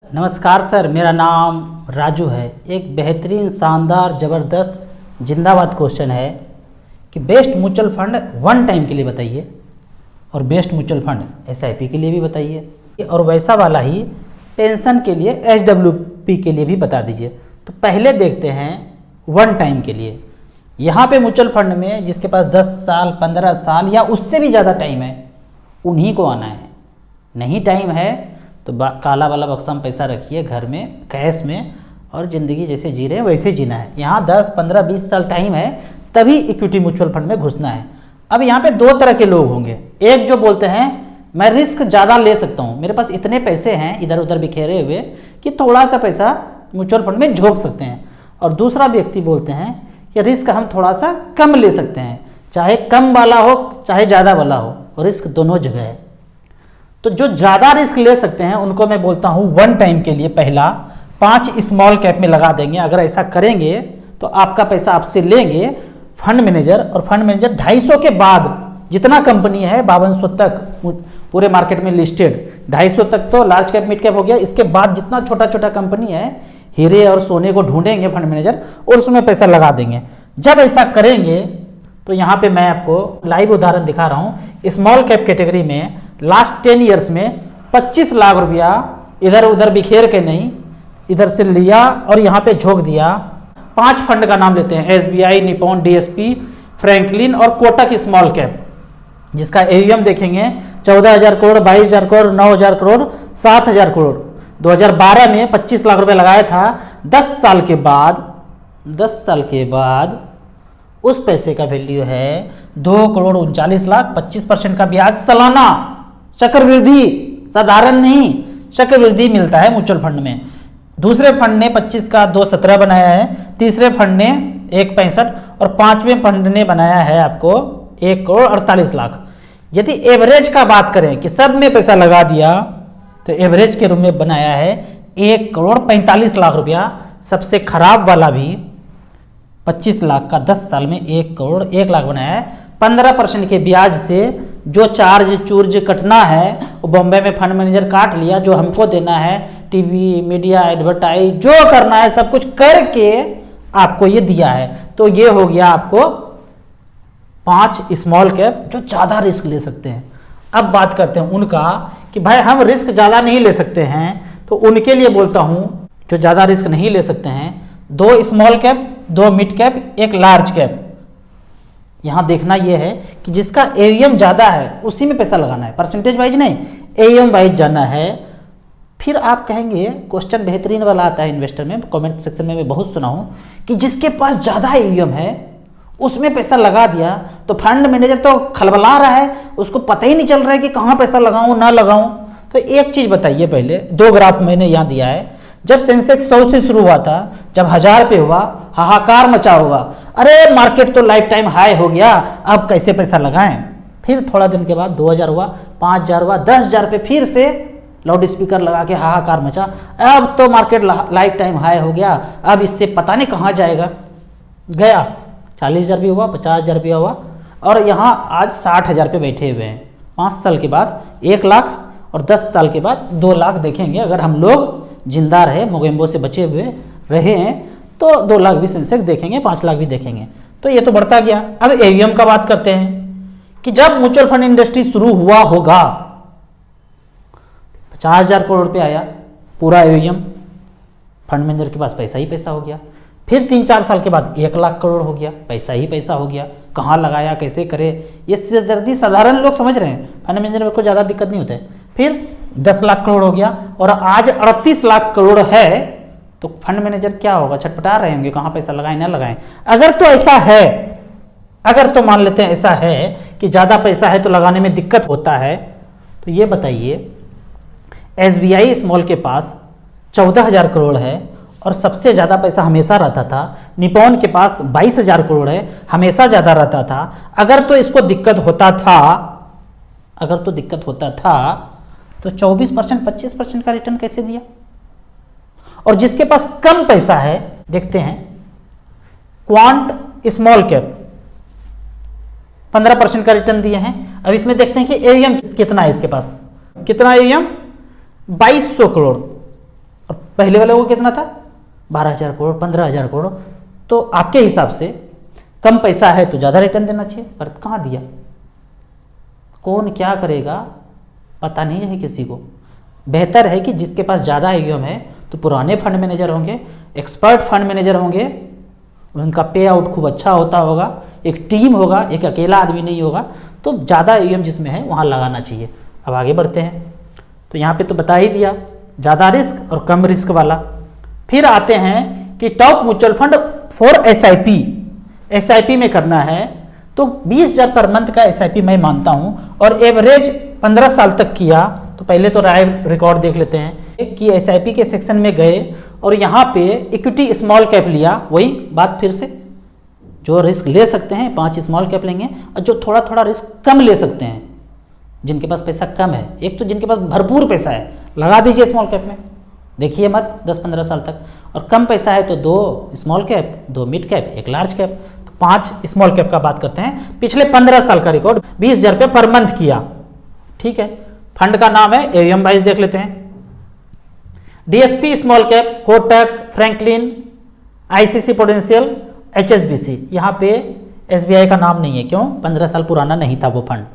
नमस्कार सर, मेरा नाम राजू है। एक बेहतरीन, शानदार, ज़बरदस्त, जिंदाबाद क्वेश्चन है कि best mutual fund one time के लिए बताइए और बेस्ट म्यूचुअल फंड एसआईपी के लिए भी बताइए और वैसा वाला ही पेंशन के लिए एसडब्ल्यूपी के लिए भी बता दीजिए। तो पहले देखते हैं वन टाइम के लिए। यहाँ पे म्यूचुअल फंड में जिसके पास 10 साल 15 साल या उससे भी ज़्यादा टाइम है उन्हीं को आना है। नहीं टाइम है तो काला वाला बक्सा में पैसा रखिए घर में, कैश में, और ज़िंदगी जैसे जी रहे हैं वैसे जीना है। यहाँ 10 15 20 साल टाइम है तभी इक्विटी म्यूचुअल फंड में घुसना है। अब यहाँ पे दो तरह के लोग होंगे। एक जो बोलते हैं मैं रिस्क ज़्यादा ले सकता हूँ, मेरे पास इतने पैसे हैं इधर उधर बिखेरे हुए कि थोड़ा सा पैसा म्यूचुअल फंड में झोंक सकते हैं। और दूसरा व्यक्ति बोलते हैं कि रिस्क हम थोड़ा सा कम ले सकते हैं, चाहे कम वाला हो चाहे ज़्यादा वाला हो, रिस्क दोनों जगह है। तो जो ज़्यादा रिस्क ले सकते हैं उनको मैं बोलता हूँ वन टाइम के लिए पहला 5 स्मॉल कैप में लगा देंगे। अगर ऐसा करेंगे तो आपका पैसा आपसे लेंगे फंड मैनेजर, और फंड मैनेजर 250 के बाद जितना कंपनी है 5200 तक पूरे मार्केट में लिस्टेड, 250 तक तो लार्ज कैप मिड कैप हो गया। इसके बाद जितना छोटा छोटा कंपनी है हीरे और सोने को ढूंढेंगे फंड मैनेजर और उसमें पैसा लगा देंगे। जब ऐसा करेंगे तो यहाँ पे मैं आपको लाइव उदाहरण दिखा रहा हूँ। स्मॉल कैप कैटेगरी में लास्ट 10 ईयर्स में 25 लाख रुपया इधर उधर बिखेर के नहीं, इधर से लिया और यहाँ पे झोंक दिया। 5 फंड का नाम लेते हैं, एसबीआई, निपॉन, डीएसपी, फ्रैंकलिन और कोटक स्मॉल कैप, जिसका एयूएम देखेंगे 14,000 करोड़, 22,000 करोड़, 9,000 करोड़, 7,000 करोड़। 2012 में 25 लाख रुपए लगाया था। 10 साल के बाद उस पैसे का वैल्यू है 2,39,00,000, 25% का ब्याज सालाना, चक्रवृद्धि, साधारण नहीं, चक्रवृद्धि मिलता है म्यूचुअल फंड में। दूसरे फंड ने 25 का 2,17 बनाया है, तीसरे फंड ने 1,65 और 5वें फंड ने बनाया है आपको 1,48,00,000। यदि एवरेज का बात करें कि सब में पैसा लगा दिया तो एवरेज के रूप में बनाया है 1,45,00,000 रुपया। सबसे खराब वाला भी 25 लाख का 10 साल में 1,01,00,000 बनाया है। 15% के ब्याज से जो चार्ज चूर्ज कटना है वो बॉम्बे में फंड मैनेजर काट लिया, जो हमको देना है टीवी मीडिया एडवर्टाइज जो करना है सब कुछ करके आपको ये दिया है। तो ये हो गया आपको 5 स्मॉल कैप जो ज़्यादा रिस्क ले सकते हैं। अब बात करते हैं उनका कि भाई हम रिस्क ज़्यादा नहीं ले सकते हैं, तो उनके लिए बोलता हूँ जो ज़्यादा रिस्क नहीं ले सकते हैं 2 small cap, 2 mid cap, 1 large cap. यहाँ देखना यह है कि जिसका एयूएम ज़्यादा है उसी में पैसा लगाना है, परसेंटेज वाइज नहीं, एयूएम वाइज जाना है। फिर आप कहेंगे क्वेश्चन बेहतरीन वाला आता है इन्वेस्टर में, कमेंट सेक्शन में मैं बहुत सुना हूँ कि जिसके पास ज़्यादा एयूएम है उसमें पैसा लगा दिया तो फंड मैनेजर तो खलबला रहा है, उसको पता ही नहीं चल रहा है कि कहाँ पैसा लगाऊँ ना लगाऊँ। तो एक चीज़ बताइए, पहले 2 ग्राफ मैंने यहाँ दिया है। जब सेंसेक्स 100 से शुरू हुआ था, जब 1000 पे हुआ हाहाकार मचा होगा, अरे मार्केट तो लाइफ टाइम हाई हो गया, अब कैसे पैसा लगाएं। फिर थोड़ा दिन के बाद 2000 हुआ, 5000 हुआ, 10,000 पे फिर से लाउड स्पीकर लगा के हाहाकार मचा, अब तो मार्केट लाइफ टाइम हाई हो गया, अब इससे पता नहीं कहाँ जाएगा। गया 40,000 भी हुआ, 50,000 भी हुआ, और यहाँ आज 60,000 पे बैठे हुए हैं। 5 साल के बाद 1 लाख और 10 साल के बाद 2 लाख देखेंगे। अगर हम लोग जिंदा रहे, मोगेम्बो से बचे हुए रहे हैं, तो 2 लाख भी सेंसेक्स देखेंगे, 5 लाख भी देखेंगे। तो ये तो बढ़ता गया। अब एयूएम का बात करते हैं कि जब म्यूचुअल फंड इंडस्ट्री शुरू हुआ होगा 50,000 करोड़ रुपये आया पूरा एयूएम, फंड मैनेजर के पास पैसा ही पैसा हो गया। फिर 3-4 साल के बाद 1 लाख करोड़ हो गया, पैसा ही पैसा हो गया। कहाँ लगाया, कैसे करे, ये सिरदर्दी साधारण लोग समझ रहे हैं, फंड मैनेजर को ज़्यादा दिक्कत नहीं होता है। फिर 10 लाख करोड़ हो गया और आज 38 लाख करोड़ है, तो फंड मैनेजर क्या होगा, छटपटा रहे होंगे कहाँ पैसा लगाएं ना लगाएं। अगर तो ऐसा है, अगर तो मान लेते हैं ऐसा है कि ज़्यादा पैसा है तो लगाने में दिक्कत होता है, तो ये बताइए एसबीआई स्मॉल के पास 14,000 करोड़ है और सबसे ज़्यादा पैसा हमेशा रहता था। निपॉन के पास 22,000 करोड़ है, हमेशा ज़्यादा रहता था। अगर तो इसको दिक्कत होता था तो 24% 25% का रिटर्न कैसे दिया। और जिसके पास कम पैसा है, देखते हैं क्वांट स्मॉल कैप 15% का रिटर्न दिए हैं। अब इसमें देखते हैं कि एयूएम कितना है, इसके पास कितना एयूएम 2200 करोड़। पहले वाले को कितना था, 12,000 करोड़, 15,000 करोड़। तो आपके हिसाब से कम पैसा है तो ज़्यादा रिटर्न देना चाहिए, पर कहाँ दिया, कौन क्या करेगा पता नहीं है किसी को। बेहतर है कि जिसके पास ज़्यादा AUM है तो पुराने फंड मैनेजर होंगे, एक्सपर्ट फंड मैनेजर होंगे, उनका पे आउट खूब अच्छा होता होगा, एक टीम होगा, एक अकेला आदमी नहीं होगा, तो ज़्यादा AUM जिसमें है वहाँ लगाना चाहिए। अब आगे बढ़ते हैं, तो यहाँ पे तो बता ही दिया ज़्यादा रिस्क और कम रिस्क वाला। फिर आते हैं कि top mutual fund for SIP में करना है तो 20,000 पर मंथ का SIP मैं मानता हूँ, और एवरेज 15 साल तक किया। तो पहले तो राय रिकॉर्ड देख लेते हैं कि SIP के सेक्शन में गए और यहाँ पे इक्विटी स्मॉल कैप लिया। वही बात फिर से, जो रिस्क ले सकते हैं 5 स्मॉल कैप लेंगे, और जो थोड़ा थोड़ा रिस्क कम ले सकते हैं, जिनके पास पैसा कम है। एक तो जिनके पास भरपूर पैसा है लगा दीजिए स्मॉल कैप में, देखिए मत 10-15 साल तक, और कम पैसा है तो 2 small cap, 2 mid cap, 1 large cap, तो 5 स्मॉल कैप का बात करते हैं। पिछले 15 साल का रिकॉर्ड 20,000 रुपये पर मंथ किया, ठीक है। फंड का नाम है, AUM वाइज देख लेते हैं। DSP small cap, Kotak, Franklin, ICC prudential, HSBC। यहाँ पे SBI का नाम नहीं है, क्यों, 15 साल पुराना नहीं था वो फंड।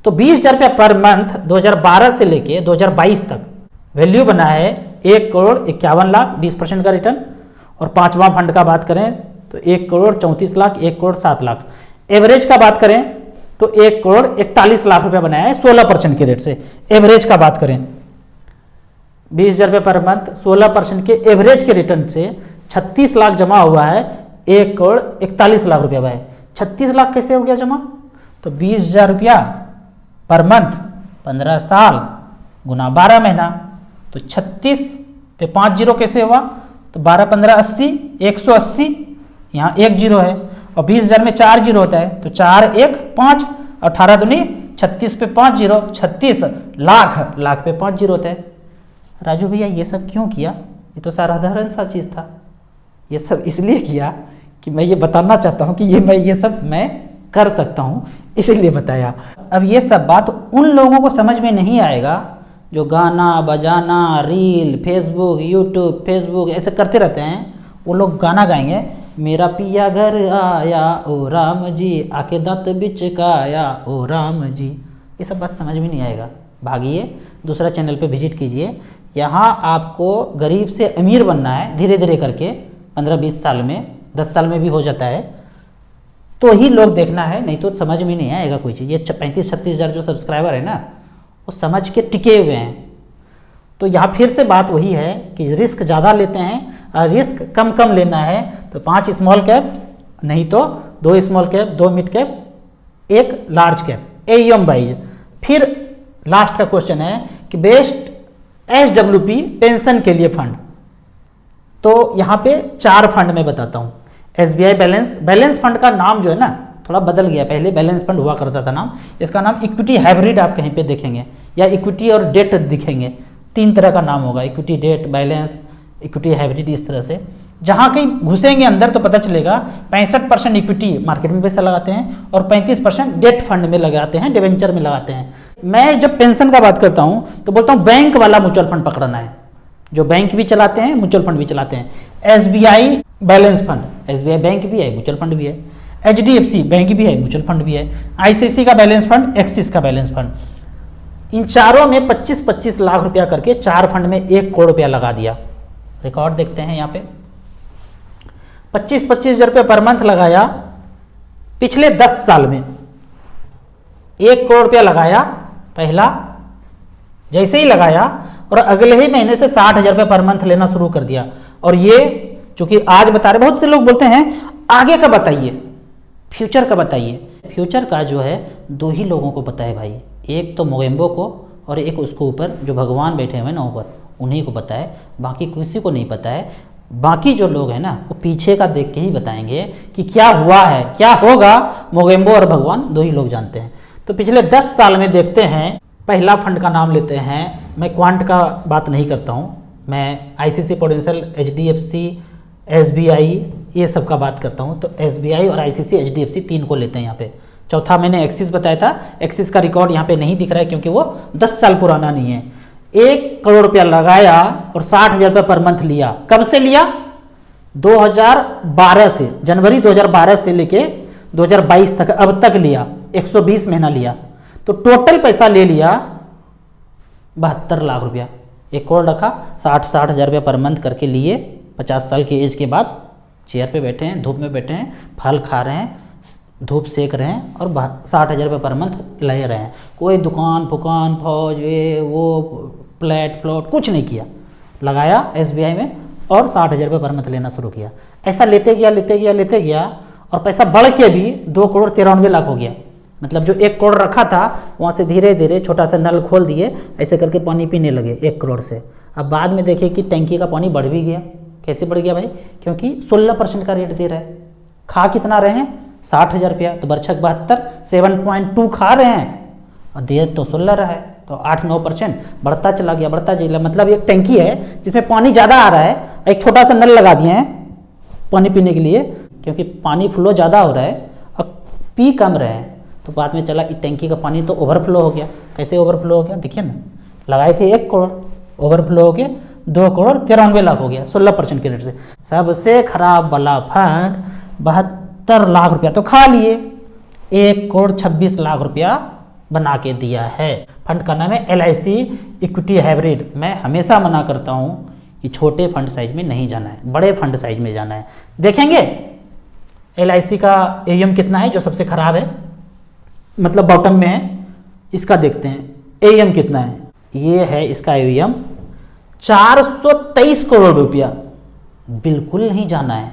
तो 20,000 रुपये पर मंथ 2012 से लेके 2022 तक वैल्यू बना है 1,51,00,000, 20% का रिटर्न। और 5वां फंड का बात करें तो 1,34,00,000, 1,07,00,000। एवरेज का बात करें तो 1,41,00,000 रुपये बनाया है 16% के रेट से। एवरेज का बात करें 20,000 रुपये पर मंथ 16% के एवरेज के रिटर्न से 36 लाख जमा हुआ है, 1,41,00,000 रुपया हुआ है। 36 लाख कैसे हो गया जमा, तो 20,000 रुपया पर मंथ 15 साल गुना 12 महीना, तो 36 पे 5 जीरो कैसे हुआ, तो 12-15 80, 180, यहाँ 1 जीरो है, और 20,000 में 4 जीरो होता है, तो 4 1 5, 18 दूनी 36 पे 5 जीरो, 36 लाख, लाख पे 5 जीरो होता है। राजू भैया ये सब क्यों किया, ये तो साधारण सा चीज़ था। ये सब इसलिए किया कि मैं ये बताना चाहता हूँ कि ये सब मैं कर सकता हूँ, इसीलिए बताया। अब ये सब बात उन लोगों को समझ में नहीं आएगा जो गाना बजाना, रील, फेसबुक ऐसे करते रहते हैं। वो लोग गाना गाएंगे, मेरा पिया घर आया ओ राम जी, आके दांत बिचकाया ओ राम जी। ये सब बात समझ में नहीं आएगा, भागिए दूसरा चैनल पे विजिट कीजिए। यहाँ आपको गरीब से अमीर बनना है धीरे धीरे करके, 15-20 साल में, 10 साल में भी हो जाता है, तो ही लोग देखना है, नहीं तो समझ में नहीं आएगा कोई चीज़। ये 35-36 हज़ार जो सब्सक्राइबर है ना, वो समझ के टिके हुए हैं। तो यहाँ फिर से बात वही है कि रिस्क ज़्यादा लेते हैं और रिस्क कम कम लेना है, तो 5 स्मॉल कैप, नहीं तो 2 small cap, 2 mid cap, 1 large cap, AUM wise. फिर लास्ट का क्वेश्चन है कि बेस्ट SWP पेंशन के लिए फंड। तो यहाँ पे 4 फंड मैं बताता हूँ। SBI बैलेंस फंड का नाम जो है ना थोड़ा बदल गया, पहले बैलेंस फंड हुआ करता था नाम, इसका नाम इक्विटी हाइब्रिड आप कहीं पे देखेंगे, या इक्विटी और डेट दिखेंगे, 3 तरह का नाम होगा, equity debt, balance, equity hybrid, इस तरह से। जहाँ कहीं घुसेंगे अंदर तो पता चलेगा 65% इक्विटी मार्केट में पैसा लगाते हैं और 35% डेट फंड में लगाते हैं, डिवेंचर में लगाते हैं। मैं जब पेंशन का बात करता हूँ तो बोलता हूँ बैंक वाला म्यूचुअल फंड पकड़ना है, जो बैंक भी चलाते हैं, म्यूचुअल फंड भी चलाते हैं। SBI balance fund, SBI bank भी है, म्यूचुअल फंड भी है। HDFC बैंक भी है, म्यूचुअल फंड भी है। ICICI का बैलेंस फंड, एक्सिस का बैलेंस फंड। इन चारों में 25-25 लाख रुपया करके 4 फंड में 1 करोड़ रुपया लगा दिया। रिकॉर्ड देखते हैं यहाँ पे, 25-25 हज़ार रुपये पर मंथ लगाया। पिछले 10 साल में 1 करोड़ रुपया लगाया पहला, जैसे ही लगाया और अगले ही महीने से 60,000 रुपये पर मंथ लेना शुरू कर दिया। और ये चूंकि आज बता रहे, बहुत से लोग बोलते हैं आगे का बताइए, फ्यूचर का बताइए। फ्यूचर का जो है 2 ही लोगों को पता है भाई, एक तो मोगेम्बो को और एक उसको ऊपर जो भगवान बैठे हुए हैं ना ऊपर, उन्हीं को पता है, बाकी किसी को नहीं पता है। बाकी जो लोग हैं ना वो पीछे का देख के ही बताएंगे कि क्या हुआ है, क्या होगा, मोगेम्बो और भगवान 2 ही लोग जानते हैं। तो पिछले 10 साल में देखते हैं, पहला फंड का नाम लेते हैं। मैं क्वांट का बात नहीं करता हूँ, मैं ICICI प्रूडेंशियल, HDFC, SBI ये सब का बात करता हूँ। तो SBI और ICICI HDFC 3 को लेते हैं यहाँ पे। चौथा मैंने एक्सिस बताया था, एक्सिस का रिकॉर्ड यहाँ पे नहीं दिख रहा है क्योंकि वो 10 साल पुराना नहीं है। 1 करोड़ रुपया लगाया और 60,000 रुपया पर मंथ लिया। कब से लिया? 2012 से, जनवरी 2012 से लेके 2022 तक, अब तक लिया, 120 महीना लिया, तो टोटल पैसा ले लिया 72 लाख रुपया। 1 करोड़ रखा, 60,000 रुपया पर मंथ करके लिए, 50 साल की एज के बाद चेयर पे बैठे हैं, धूप में बैठे हैं, फल खा रहे हैं, धूप सेक रहे हैं और 60,000 रुपये पर मंथ ले रहे हैं। कोई दुकान फुकान फौज ये वो फ्लैट प्लॉट कुछ नहीं किया, लगाया SBI में और 60,000 रुपये पर मंथ लेना शुरू किया। ऐसा लेते गया और पैसा बढ़ के भी 2 करोड़ 93 लाख हो गया। मतलब जो 1 करोड़ रखा था वहाँ से धीरे धीरे छोटा सा नल खोल दिए, ऐसे करके पानी पीने लगे 1 करोड़ से। अब बाद में देखिए कि टैंकी का पानी बढ़ भी गया। कैसे बढ़ गया भाई? क्योंकि 16% का रेट दे रहा है। खा कितना रहे हैं? 60,000 रुपया, तो बरछक 72, 7.2 खा रहे हैं और दे तो 16 रहा है, तो 8-9% बढ़ता चला गया। मतलब एक टैंकी है जिसमें पानी ज़्यादा आ रहा है, एक छोटा सा नल लगा दिए हैं पानी पीने के लिए, क्योंकि पानी फ्लो ज़्यादा हो रहा है और पी कम रहे हैं। तो बाद में चला टैंकी का पानी तो ओवरफ्लो हो गया। कैसे ओवरफ्लो हो गया? देखिए ना, लगाए थे 1 करोड़, ओवरफ्लो हो गया 2 करोड़ 93 लाख हो गया 16% के रेट से। सबसे खराब वाला फंड 72 लाख रुपया तो खा लिए, 1 करोड़ 26 लाख रुपया बना के दिया है। फंड का नाम है LIC इक्विटी हाइब्रिड। मैं हमेशा मना करता हूँ कि छोटे फंड साइज में नहीं जाना है, बड़े फंड साइज में जाना है। देखेंगे LIC का AUM कितना है जो सबसे खराब है, मतलब बॉटम में है, इसका देखते हैं AUM कितना है। ये है इसका AUM 423 करोड़ रुपया। बिल्कुल नहीं जाना है,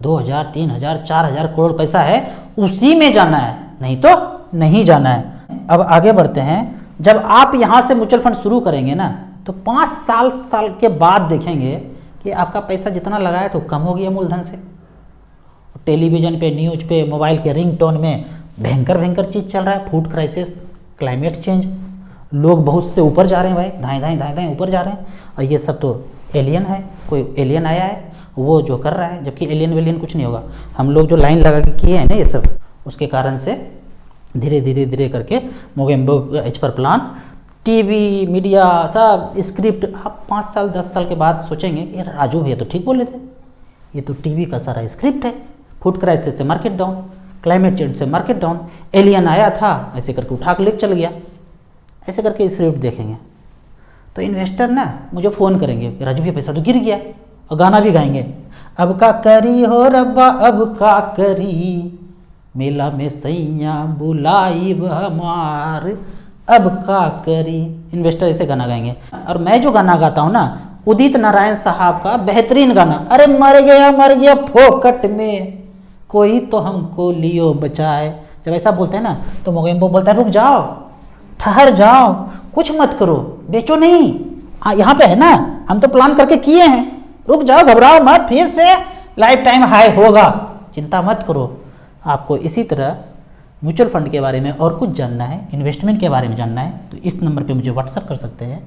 2,000 3,000 4,000 करोड़ पैसा है, उसी में जाना है, नहीं तो नहीं जाना है। अब आगे बढ़ते हैं। जब आप यहाँ से म्यूचुअल फंड शुरू करेंगे ना, तो 5 साल के बाद देखेंगे कि आपका पैसा जितना लगाया तो कम हो गया मूलधन से। टेलीविज़न पे, न्यूज़ पे, मोबाइल के रिंगटोन में भयंकर चीज़ चल रहा है, फूड क्राइसिस, क्लाइमेट चेंज, लोग बहुत से ऊपर जा रहे हैं भाई, धाएं ऊपर जा रहे हैं। और ये सब तो एलियन है, कोई एलियन आया है वो जो कर रहा है, जबकि एलियन वेलियन कुछ नहीं होगा। हम लोग जो लाइन लगा के किए हैं ना ये सब, उसके कारण से धीरे करके मोगेम्बो एच पर प्लान, टीवी, मीडिया, सब स्क्रिप्ट। आप 5 साल 10 साल के बाद सोचेंगे ये राजू भैया तो ठीक बोले थे, ये तो टीवी का सारा स्क्रिप्ट है। फूड क्राइसिस से मार्केट डाउन, क्लाइमेट चेंज से मार्केट डाउन, एलियन आया था ऐसे करके उठा के लेके चल गया, ऐसे करके स्क्रिप्ट देखेंगे। तो इन्वेस्टर ना मुझे फ़ोन करेंगे, राजू भैया पैसा तो गिर गया, और गाना भी गाएंगे, अब का करी हो रब्बा अब का करी, मेला में सैया बुलाई हमार, अब का करी। इन्वेस्टर ऐसे गाना गाएंगे। और मैं जो गाना गाता हूँ ना, उदित नारायण साहब का बेहतरीन गाना, अरे मर गया फोकट में, कोई तो हमको लियो बचाए। जब ऐसा बोलते हैं ना तो मोगेम्बो बोलता है रुक जाओ, ठहर जाओ, कुछ मत करो, बेचो नहीं, यहाँ पे है ना, हम तो प्लान करके किए हैं, रुक जाओ, घबराओ मत, फिर से लाइफ टाइम हाई होगा, चिंता मत करो। आपको इसी तरह म्यूचुअल फंड के बारे में और कुछ जानना है, इन्वेस्टमेंट के बारे में जानना है, तो इस नंबर पे मुझे व्हाट्सअप कर सकते हैं।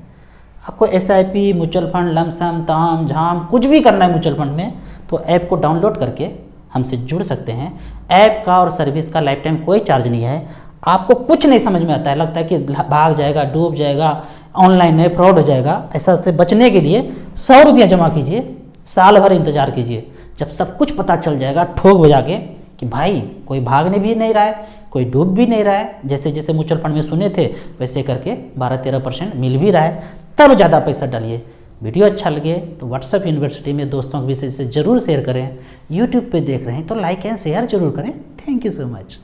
आपको SIP, म्यूचुअल फंड, लमसम, ताम झाम कुछ भी करना है म्यूचुअल फंड में, तो ऐप को डाउनलोड करके हमसे जुड़ सकते हैं। ऐप का और सर्विस का लाइफ टाइम कोई चार्ज नहीं है। आपको कुछ नहीं समझ में आता है, लगता है कि भाग जाएगा, डूब जाएगा, ऑनलाइन है, फ्रॉड हो जाएगा, ऐसा से बचने के लिए 100 रुपया जमा कीजिए, साल भर इंतजार कीजिए, जब सब कुछ पता चल जाएगा ठोक बजा के कि भाई कोई भागने भी नहीं रहा है, कोई डूब भी नहीं रहा है, जैसे जैसे म्यूचुअल फंड में सुने थे वैसे करके 12-13% मिल भी रहा है, तब ज़्यादा पैसा डालिए। वीडियो अच्छा लगे तो व्हाट्सएप यूनिवर्सिटी में दोस्तों के विषय से ज़रूर शेयर करें। यूट्यूब पे देख रहे हैं तो लाइक एंड शेयर जरूर करें। Thank you so much.